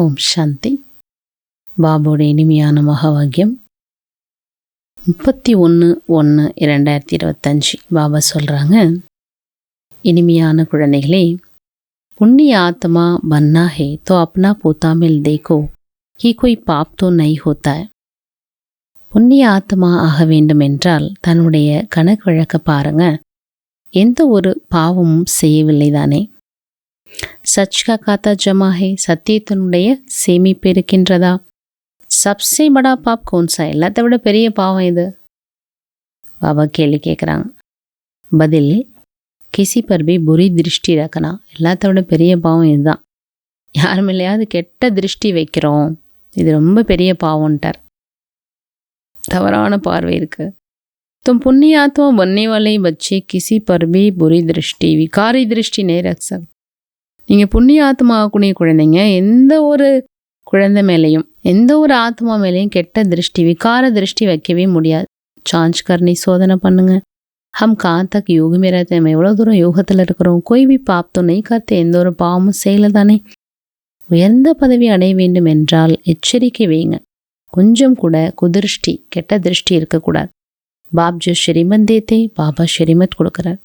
ஓம் சாந்தி. பாபோட இனிமையான மகாவாக்கியம் 31/1/2025. பாபா சொல்கிறாங்க, இனிமையான குழந்தைகளே, புண்ணிய ஆத்மா பன்னா ஹே தோ அப்னா போதா மில் தேக்கோ கி கோய் பாப் தோ நை ஹோத்தா. புண்ணிய ஆத்மா ஆக வேண்டும் என்றால் தன்னுடைய கணக்கு வழக்க பாருங்க, எந்த ஒரு பாவமும் செய்யவில்லை தானே. சச் கா காத்தா ஜமா ஹே, சத்தியத்தினுடைய சேமிப்பு இருக்கின்றதா. சப்சே படா பாப் கோன்சா, எல்லாத்த விட பெரிய பாவம் இது. பாபா கேள்வி கேட்குறாங்க. பதில், கிசி பர் பி புரி திருஷ்டி ரக்கனா, எல்லாத்த விட பெரிய பாவம் இதுதான். யார் மேலேயாவது கெட்ட திருஷ்டி வைக்கிறோம், இது ரொம்ப பெரிய பாவம்ட்டார். தவறான பார்வை இருக்கு. तुम पुण्य आत्मा बनने वाले बच्चे किसी पर भी बुरी दृष्टि विकारी दृष्टि नहीं रख सकते. நீங்கள் புண்ணிய ஆத்மா ஆகக்கூடிய குழந்தைங்க எந்த ஒரு குழந்தை மேலேயும் எந்த ஒரு ஆத்மா மேலேயும் கெட்ட திருஷ்டி விகார திருஷ்டி வைக்கவே முடியாது. சாஞ்ச் கர்னி, சோதனை பண்ணுங்க. ஹம் காத்தக் யோக மேரத்தை, நம்ம எவ்வளோ தூரம் யோகத்தில் இருக்கிறோம். கோய்வி பாப்தோம் நெய் காத்து, எந்த ஒரு பாவமும் செய்யல தானே. உயர்ந்த பதவி அடைய வேண்டும் என்றால் எச்சரிக்கை வைங்க. கொஞ்சம் கூட குதிருஷ்டி கெட்ட திருஷ்டி இருக்கக்கூடாது. பாப் ஜோ ஷரீமத் தேத்தே, பாபா ஷரீமத் கொடுக்குறார்.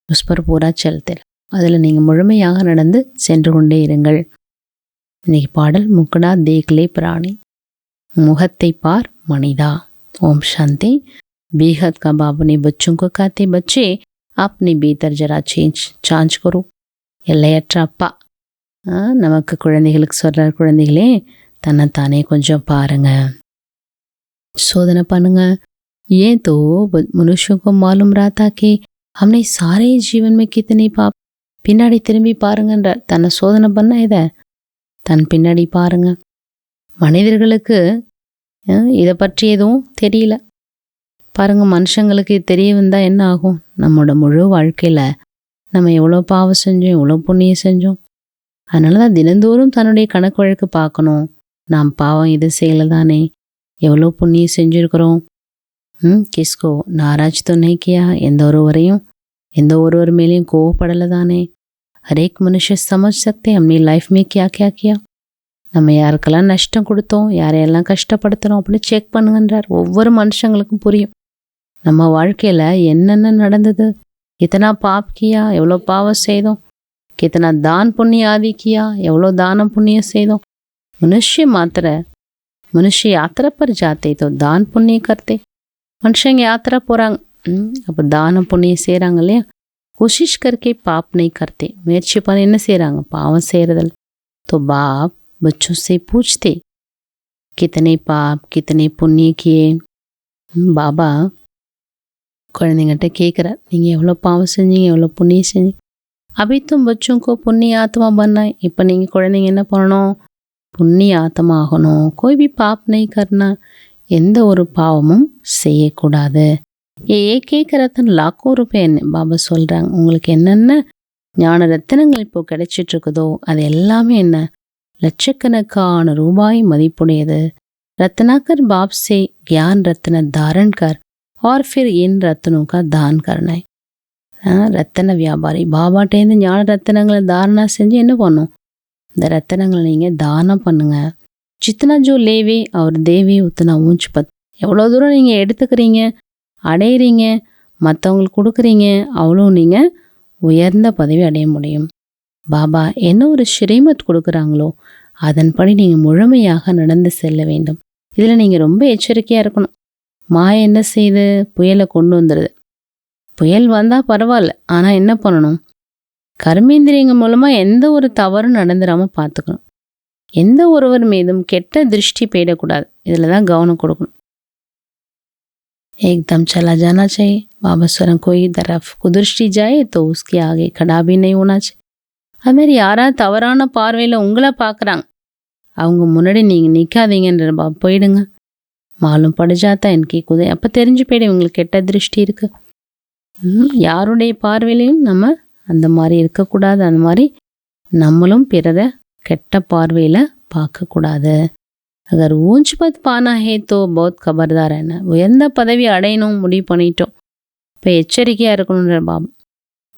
உஸ்பர் பூரா செலுத்தல, அதில் நீங்கள் முழுமையாக நடந்து சென்று கொண்டே இருங்கள். இன்னைக்கு பாடல், முக்கடா தேக்லே பிராணி, முகத்தை பார் மனிதா. ஓம் சாந்தி. बेहद का बाबू ने बच्चों को कहते, बच्चे अपने भीतर जरा சாஞ்ச் करो. எல்லையற்ற அப்பா நமக்கு குழந்தைகளுக்கு சொல்கிறார், குழந்தைகளே தன்னைத்தானே கொஞ்சம் பாருங்க, சோதனை பண்ணுங்க. ये तो मनुष्यों को मालूम रहता कि हमने सारे जीवन में कितनी पाप. பின்னாடி திரும்பி பாருங்கன்றார். தன்னை சோதனை பண்ண இதை தன் பின்னாடி பாருங்க. மனிதர்களுக்கு இதை பற்றி எதுவும் தெரியல பாருங்க. மனுஷங்களுக்கு இது தெரிய வந்தால் என்ன ஆகும்? நம்மளோட முழு வாழ்க்கையில் நம்ம எவ்வளோ பாவம் செஞ்சோம், எவ்வளோ புண்ணியம் செஞ்சோம். அதனால தான் தினந்தோறும் தன்னுடைய கணக்கு வழக்கு பார்க்கணும். நாம் பாவம் இது செய்யலை தானே, எவ்வளோ புண்ணியம் செஞ்சுருக்கிறோம். கிஸ்கோ நாராஜ் तो नहीं किया, எந்த ஒருவர் மேலேயும் கோவப்படலை தானே. ஹரேக் மனுஷ சமஜ் சக்தே हमने लाइफ में क्या क्या किया. நம்ம யாருக்கெல்லாம் நஷ்டம் கொடுத்தோம், யாரையெல்லாம் கஷ்டப்படுத்துகிறோம் அப்படின்னு செக் பண்ணுங்கன்றார். ஒவ்வொரு மனுஷங்களுக்கும் புரியும் நம்ம வாழ்க்கையில் என்னென்ன நடந்தது. கித்தனா பாப் கியா, எவ்வளோ பாவம் செய்தோம். கித்தனா தான் புண்ணிய ஆதி கியா, எவ்வளோ தானம் புண்ணியம் செய்தோம். மனுஷ யாத்திரை पर जाते तो दान पुण्य करते. மனுஷங்க யாத்திரை போகிறாங்க, அப்போ தானம் புண்ணியம் செய்கிறாங்க இல்லையா. கோஷிஷ் கர்க்கே பாப் நெய் கர்த்தே, முயற்சி பண்ண என்ன செய்கிறாங்க, பாவம் செய்கிறதில்ல. तो बाप बच्चों से पूछते कितने पाप कितने पुण्य किए. பாபா குழந்தைங்கிட்ட கேட்குறார், நீங்கள் எவ்வளோ பாவம் செஞ்சீங்க, எவ்வளோ புண்ணியம் செஞ்சீங்க. அபித்தும் பச்சும் கோ புண்ணிய ஆத்மா பண்ணாய். இப்போ நீங்கள் குழந்தைங்க என்ன பண்ணணும், புண்ணிய ஆத்மா ஆகணும். கோய் பி பாப் நெய் கர்னா, எந்த ஒரு பாவமும் செய்யக்கூடாது. ஏக ரத்தன் லாக்கோ ரூபாய் பாபா சொல்கிறாங்க. உங்களுக்கு என்னென்ன ஞான ரத்தினங்கள் இப்போ கிடைச்சிட்டு இருக்குதோ அது எல்லாமே என்ன, லட்சக்கணக்கான ரூபாய் மதிப்புடையது. रत्नाकर बाप से ज्ञान रत्न धारण कर और फिर इन रत्नों का दान करना है. ரத்தன வியாபாரி பாபாட்டேருந்து ஞான ரத்தினங்களை தாரணா செஞ்சு என்ன பண்ணும், இந்த ரத்தினங்களை நீங்கள் தானம் பண்ணுங்க. ஜித்தனா ஜோ லேவே அவர் தேவே உத்தனா ஊஞ்ச் பத், எவ்வளோ தூரம் நீங்கள் எடுத்துக்கிறீங்க, அடையிறீங்க, மற்றவங்களுக்கு கொடுக்குறீங்க, அவ்வளோ நீங்கள் உயர்ந்த பதவி அடைய முடியும். பாபா என்ன ஒரு ஸ்ரீமத் கொடுக்குறாங்களோ அதன்படி நீங்கள் முழுமையாக நடந்து செல்ல வேண்டும். இதில் நீங்கள் ரொம்ப எச்சரிக்கையாக இருக்கணும். மாயை என்ன செய்யுது, புயலை கொண்டு வந்துடுது. புயல் வந்தால் பரவாயில்ல, ஆனால் என்ன பண்ணணும், கர்மேந்திரியங்கள் மூலமாக எந்த ஒரு தவறும் நடந்துடாமல் பார்த்துக்கணும். எந்த ஒருவர் மீதும் கெட்ட திருஷ்டி போயிடக்கூடாது, இதில் தான் கவனம் கொடுக்கணும். एकदम चला जाना चाहिए. बाबा स्वरं कोई तरफ कुदृष्टि जाए तो उसके आगे खड़ा भी नहीं होना चाहिए. அதுமாரி யாராவது தவறான பார்வையில் உங்களை பார்க்குறாங்க, அவங்க முன்னாடி நீங்கள் நிற்காதீங்கன்ற பாபா, போயிடுங்க. மாலும் படிச்சாத்தா எனக்கு குதை, அப்போ தெரிஞ்சு போயிடு இவங்களுக்கு கெட்ட திருஷ்டி இருக்குது. யாருடைய பார்வையிலையும் நம்ம அந்த மாதிரி இருக்கக்கூடாது. அந்த மாதிரி நம்மளும் பிறரை கெட்ட பார்வையில் பார்க்கக்கூடாது. அகர் ஊஞ்ச் பத் பானா ஹே தோ பௌத் கபர்தார். என்ன உயர்ந்த பதவி அடையணும் முடிவு பண்ணிட்டோம், இப்போ எச்சரிக்கையாக இருக்கணுன்ற பாபா.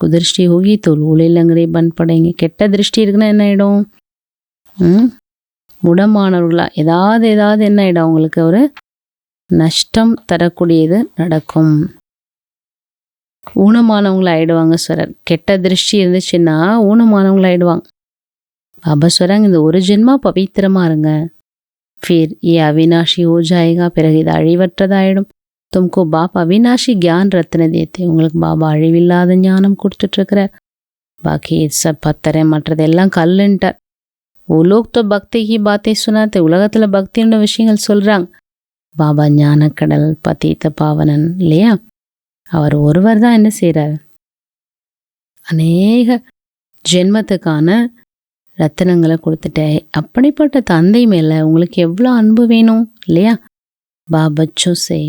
குதிருஷ்டி ஹோகி தோ லூலே லங்கடே பன் படைங்க. கெட்ட திருஷ்டி இருக்குன்னா என்ன ஆகிடும், முடமானவர்களா ஏதாவது என்ன ஆகிடும், அவங்களுக்கு ஒரு நஷ்டம் தரக்கூடியது நடக்கும். ஊனமானவங்கள ஆயிடுவாங்க சொல்கிறார். கெட்ட திருஷ்டி இருந்துச்சுன்னா ஊனமானவங்கள ஆயிடுவாங்க. பாபா சொல்கிறாங்க, இந்த ஒரு ஜென்மா பவித்திரமாக இருங்க, ஃபிர் ஏ அவினாஷி ஹோ ஜாயேகா, பிறகு இது அழிவற்றதாயிடும். தும்கோ பாப் அவினாஷி கியான் ரத்ன தேத்தே, உங்களுக்கு பாபா அழிவில்லாத ஞானம் கொடுத்துட்ருக்கிறார். பாக்கி சப் பத்தரை மற்றதெல்லாம் கல்லுன்ட்டார். ஓலோக் தோ பக்தி கி பாத்தே சுனாத்தே, உலகத்தில் பக்தியோட விஷயங்கள் சொல்கிறாங்க. பாபா ஞானக்கடல் பதீத பாவனன் இல்லையா, அவர் ஒருவர் தான் என்ன செய்கிறார், அநேக ஜென்மத்துக்கான ரத்தினங்களை கொடுத்துட்டே. அப்படிப்பட்ட தந்தை மேலே உங்களுக்கு எவ்வளோ அன்பு வேணும் இல்லையா. பச்சோं से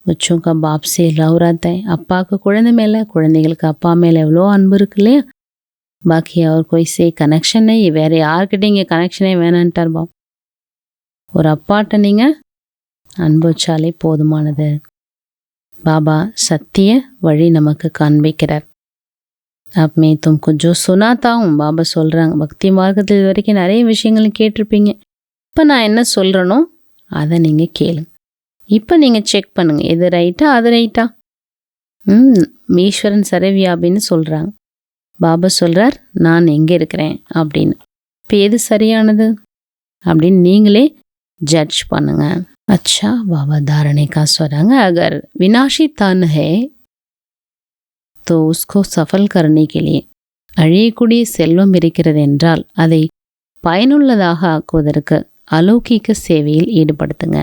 बच्चों का बाप से लव रहता है. அப்பாவுக்கு குழந்தை மேலே, குழந்தைகளுக்கு அப்பா மேலே எவ்வளோ அன்பு இருக்கு இல்லையா. பாக்கி அவர் कोई से कनेक्शन नहीं, வேறு யார்கிட்ட இங்கே கனெக்ஷனே வேணான்ட்டார் பாப். ஒரு அப்பாட்ட நீங்கள் அன்பு வச்சாலே போதுமானது. பாபா சத்திய வழி நமக்கு காண்பிக்கிறார். அப்பமே தும்கு ஜோ சுனாத்தாவும் பாபா சொல்கிறாங்க, பக்தி மார்க்கத்தில் இது வரைக்கும் நிறைய விஷயங்களும் கேட்டிருப்பீங்க. இப்போ நான் என்ன சொல்கிறேனோ அதை நீங்கள் கேளுங்க. இப்போ நீங்கள் செக் பண்ணுங்கள், எது ரைட்டா அது ரைட்டா. ஈஸ்வரன் சரவியாபின்னு சொல்கிறாங்க. பாபா சொல்கிறார், நான் எங்கே இருக்கிறேன் அப்படின்னு. இப்போ எது சரியானது அப்படின்னு நீங்களே ஜட்ஜ் பண்ணுங்க. अच्छा बाबा धारणे का स्वरंग, अगर विनाशी तन है तो उसको सफल करने के लिए அழியக்கூடிய செல்வம் இருக்கிறது என்றால் அதை பயனுள்ளதாக ஆக்குவதற்கு அலௌகிக சேவையில் ஈடுபடுத்துங்க.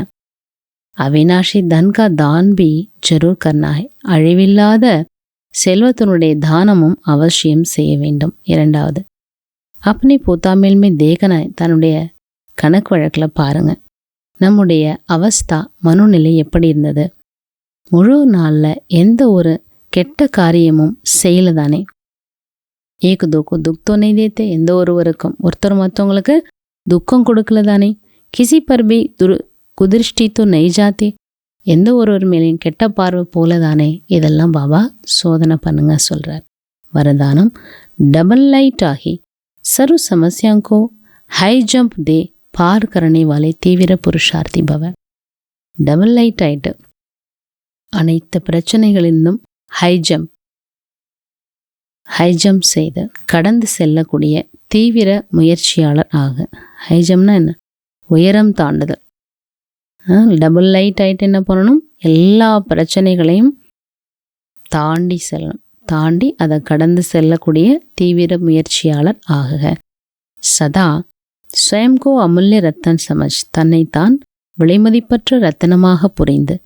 அவினாஷி தன் கா தான் பி ஜரூர் கர்னா ஹை, அழிவில்லாத செல்வத்தினுடைய தானமும் அவசியம் செய்ய வேண்டும். இரண்டாவது, அப்பனி போத்தாமேல்மே தேகனாய், தன்னுடைய கணக்கு வழக்கில் பாருங்க, நம்முடைய அவஸ்தா மனோநிலை எப்படி இருந்தது. முழு நாளில் எந்த ஒரு கெட்ட காரியமும் செய்யல தானே. ஏக்கு துக்கம் துக்தோனை தேத்தே, எந்த ஒருவருக்கும் ஒருத்தர் மற்றவங்களுக்கு துக்கம் கொடுக்கல தானே. கிசி பர்பி குதிருஷ்டி தோ நெய் ஜாத்தே, எந்த ஒருவர் மேலேயும் கெட்ட பார்வை போல தானே. இதெல்லாம் பாபா சோதனை பண்ணுங்க சொல்கிறார். வரதானம், डबल लाइट ஆகி சர்வ சமஸ்யாங்கோ ஹை ஜம்ப் தே பார் கரணே வாலே தீவிர புருஷார்த்தி பவ. டபுள் லைட் ஆயிட்டு அனைத்து பிரச்சனைகளிலும் ஹை ஜம்ப் செய்து கடந்து செல்லக்கூடிய தீவிர முயற்சியாளர் ஆக. ஹை ஜம்ப்னா என்ன, உயரம் தாண்டுதல். டபுள் லைட் ஆயிட்டு என்ன பண்ணணும், எல்லா பிரச்சனைகளையும் தாண்டி செல்லணும். தாண்டி அதை கடந்து செல்லக்கூடிய தீவிர முயற்சியாளர் ஆகுக. சதா ஸ்வயம்கோ அமுல்ய ரத்தன் சமஜ், தன்னைத்தான் விலைமதிப்பற்ற ரத்தனமாக புரிந்து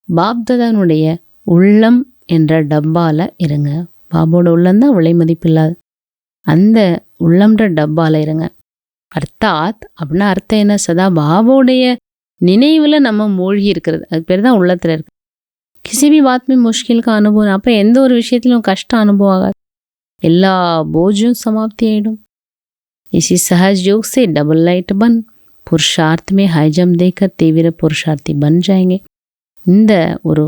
பாப்தாதானுடைய உள்ளம் என்ற டப்பால இருங்க. பாபோட உள்ளம்தான் விலைமதிப்பில்லாது, அந்த உள்ளம்ன்ற டப்பால இருங்க. அர்த்தாத் அப்படின்னா அர்த்தம் என்ன, சதா பாபோடைய நினைவில் நம்ம மூழ்கி இருக்கிறது, அது பேர் தான் உள்ளத்தில் இருக்கு. கிசிபி பாத்மே முஷ்கிலுக்கு அனுபவம், அப்போ எந்த ஒரு விஷயத்திலும் கஷ்டம் அனுபவம் ஆகாது, எல்லா போஜும் சமாப்தி ஆகிடும். इसी सहज योग से डबल लाइट बन पुरुषार्थ में हाई जंप देकर தீவிர புருஷார்த்தி பன் जाएंगे. இந்த ஒரு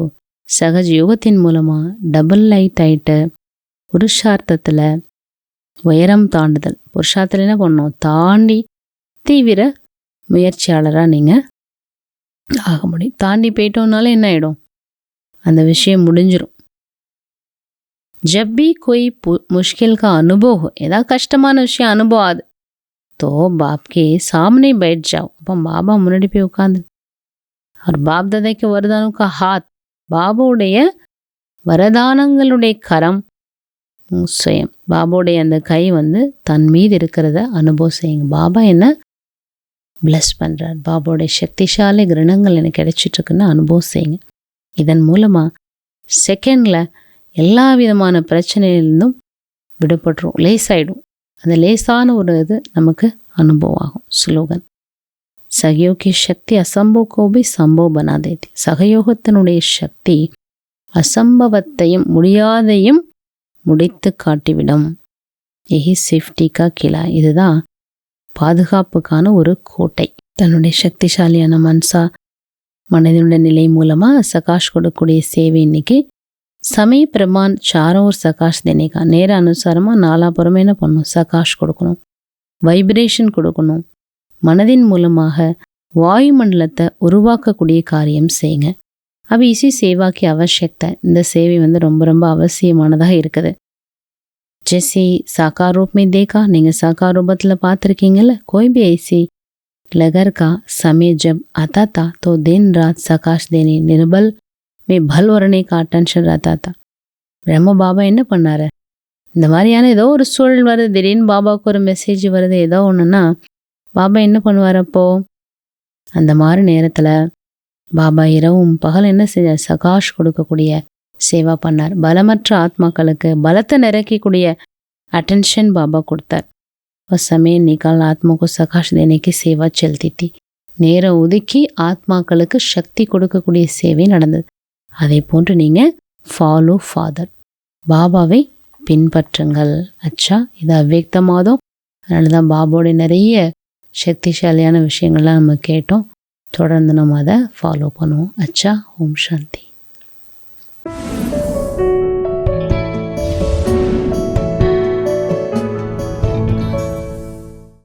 சகஜ யோகத்தின் மூலமாக டபுள் லைட் ஆகிட்டு புருஷார்த்தத்தில் உயரம் தாண்டுதல், புருஷார்த்தத்தில் என்ன பண்ணணும், தாண்டி தீவிர முயற்சியாளராக நீங்கள் ஆக முடியும். தாண்டி போயிட்டோம்னால என்ன ஆகிடும், அந்த விஷயம் முடிஞ்சிடும். जब भी कोई मुश्किल का अनुभव हो, ஏதாவது கஷ்டமான விஷயம் அனுபவம் ஆகுது, तो बाप के सामने बैठ जाओ. அப்போ பாபா முன்னாடி போய் உட்காந்து, और बाप दादा के वरदानों का हाथ, பாபாவுடைய வரதானங்களுடைய கரம் சுயம், பாபாவுடைய அந்த கை தன் மீது இருக்கிறத அனுபவம் செய்யுங்க. பாபா என்ன பிளஸ் பண்ணுறார், பாபாவுடைய சக்திசாலி கிரணங்கள் எனக்கு கிடைச்சிட்ருக்குன்னு அனுபவம் செய்யுங்க. இதன் மூலமாக செகண்டில் எல்லா விதமான பிரச்சனையிலிருந்தும் விடுபட்டுரும், லேசாயிடும். அந்த லேசான ஒரு இது நமக்கு அனுபவம் ஆகும். ஸ்லோகன், சகயோகி சக்தி அசம்பவ் கோபி சம்பவ் பனா தேதி. சகயோகத்தினுடைய சக்தி அசம்பவத்தையும் முடியாதையும் முடித்து காட்டிவிடும். எஹி சேஃப்டிக்கா கிலா, இதுதான் பாதுகாப்புக்கான ஒரு கோட்டை. தன்னுடைய சக்திசாலியான மனதினுடைய நிலை மூலமாக சகாஷ் கொடுக்கக்கூடிய சேவை இன்னைக்கு समय प्रमाण चारों ओर सकाश देने का, நேர அனுசாரமாக நாலாபுறமே என்ன பண்ணணும், சகாஷ் கொடுக்கணும். வைப்ரேஷன் கொடுக்கணும். மனதின் மூலமாக வாயுமண்டலத்தை உருவாக்கக்கூடிய காரியம் செய்யுங்க. अब इसी सेवा की आवश्यकता है. இந்த சேவை ரொம்ப ரொம்ப அவசியமானதாக இருக்குது. जैसे साकार रूप में देखा, நீங்க साकार रूपத்தில் பார்த்துருக்கீங்கல்ல. कोई भी ऐसी लगर का समय जब आता था तो दिन रात प्रकाश देने निर्बल में भल वरने का टेंशन रहता था. பிரம்ம பாபா என்ன பண்ணாரு, இந்த மாதிரியான ஏதோ ஒரு சூழல் வருது, திடீர்னு பாபாவுக்கு ஒரு மெசேஜ் வருது, ஏதோ ஒன்றுன்னா பாபா என்ன பண்ணுவார்? அப்போ அந்த மாதிரி நேரத்தில் பாபா இரவும் பகல் என்ன செஞ்சார்? சகாஷ் கொடுக்கக்கூடிய சேவா பண்ணார். பலமற்ற ஆத்மாக்களுக்கு பலத்தை நிறைக்கக்கூடிய अटेंशन बाबा கொடுத்தார். और समय निकाल आत्मा को सकाश देने की सेवा चलती थी. நேரம் ஒதுக்கி ஆத்மாக்களுக்கு சக்தி கொடுக்கக்கூடிய சேவை நடந்தது. அதே போன்று நீங்க ஃபாலோ ஃபாதர், பாபாவை பின்பற்றுங்கள். அச்சா, இது அவ்வியக்த மாதம், அதனால தான் பாபாவோட நிறைய சக்திசாலியான விஷயங்கள்லாம் நம்ம கேட்டோம். தொடர்ந்து நம்ம அதை ஃபாலோ பண்ணுவோம். அச்சா, ஓம் சாந்தி.